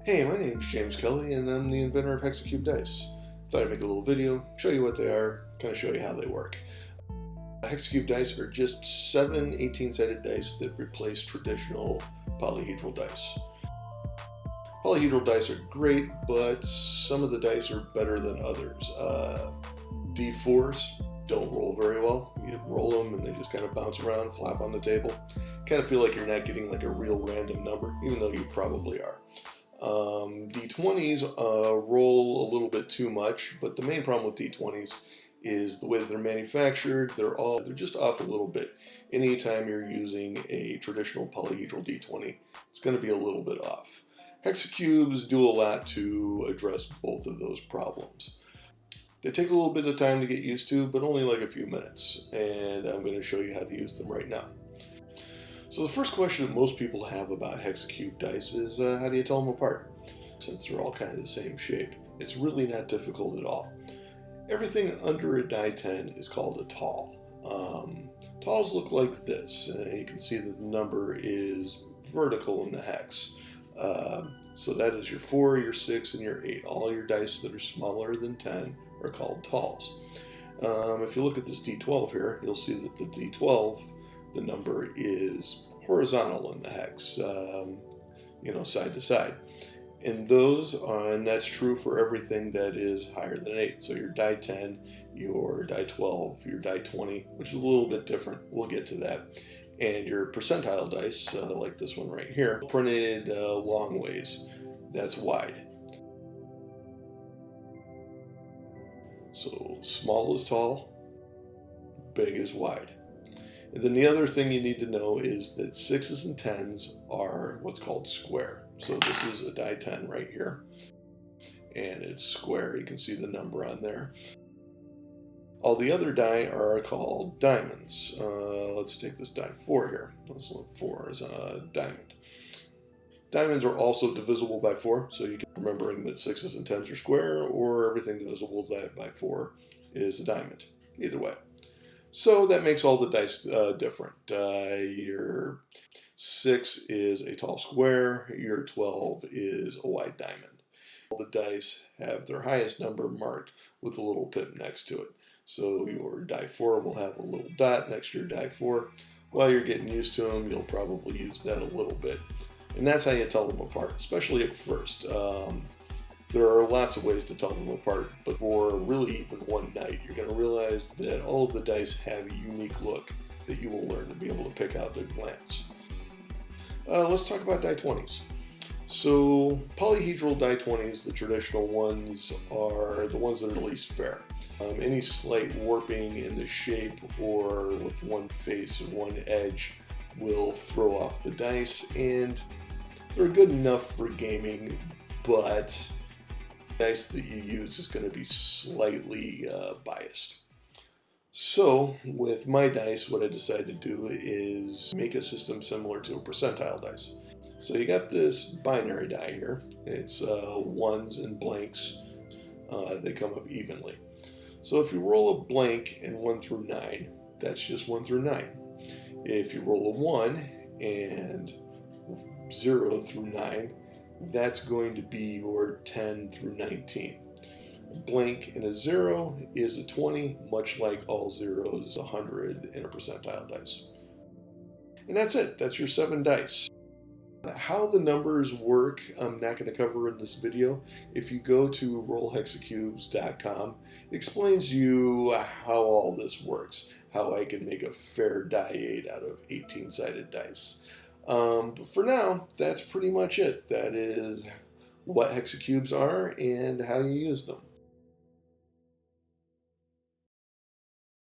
Hey, my name's James Kelly and I'm the inventor of HexaCube dice. Thought I'd make a little video, show you what they are, kind of show you how they work. HexaCube dice are just 7 18-sided dice that replace traditional polyhedral dice. Polyhedral dice are great, but some of the dice are better than others. D4s don't roll very well. You roll them and they just kind of bounce around, flap on the table. Kind of feel like you're not getting like a real random number, even though you probably are. D20s roll a little bit too much, but the main problem with D20s is the way that they're manufactured. They're just off a little bit. Anytime you're using a traditional polyhedral D20, it's going to be a little bit off. HexaCubes do a lot to address both of those problems. They take a little bit of time to get used to, but only like a few minutes, and I'm going to show you how to use them right now. So the first question that most people have about HexaCube dice is how do you tell them apart? Since they're all kind of the same shape, it's really not difficult at all. Everything under a die 10 is called a tall. Talls look like this. You can see that the number is vertical in the hex. So that is your 4, your 6, and your 8. All your dice that are smaller than 10 are called talls. If you look at this D12 here, you'll see that the D12, the number is horizontal in the hex, side to side. And that's true for everything that is higher than 8. So your die 10, your die 12, your die 20, which is a little bit different. We'll get to that. And your percentile dice, like this one right here, printed long ways. That's wide. So small is tall, big is wide. And then the other thing you need to know is that 6s and 10s are what's called square. So this is a die 10 right here, and it's square. You can see the number on there. All the other die are called diamonds. Let's take this die 4 here. This one 4 is a diamond. Diamonds are also divisible by 4, so you can remembering that 6s and 10s are square, or everything divisible by 4 is a diamond. Either way. So that makes all the dice different. Your 6 is a tall square, your 12 is a wide diamond. All the dice have their highest number marked with a little pip next to it. So your die 4 will have a little dot next to your die 4. While you're getting used to them, you'll probably use that a little bit. And that's how you tell them apart, especially at first. There are lots of ways to tell them apart, but for really even one night, you're going to realize that all of the dice have a unique look that you will learn to be able to pick out at a glance. Let's talk about die 20s. So polyhedral die 20s, the traditional ones, are the ones that are least fair. Any slight warping in the shape or with one face or one edge will throw off the dice, and they're good enough for gaming, but the dice that you use is going to be slightly biased. So with my dice, what I decided to do is make a system similar to a percentile dice. So you got this binary die here. It's ones and blanks. They come up evenly. So if you roll a blank in 1 through 9, that's just 1 through 9. If you roll a 1 and 0 through 9, that's going to be your 10 through 19. A blank and a 0 is a 20, much like all zeros, 100 in a percentile dice. And that's it. That's your 7 dice. How the numbers work, I'm not going to cover in this video. If you go to rollhexacubes.com, it explains to you how all this works, how I can make a fair die 8 out of 18-sided dice. But for now, that's pretty much it. That is what HexaCubes are and how you use them.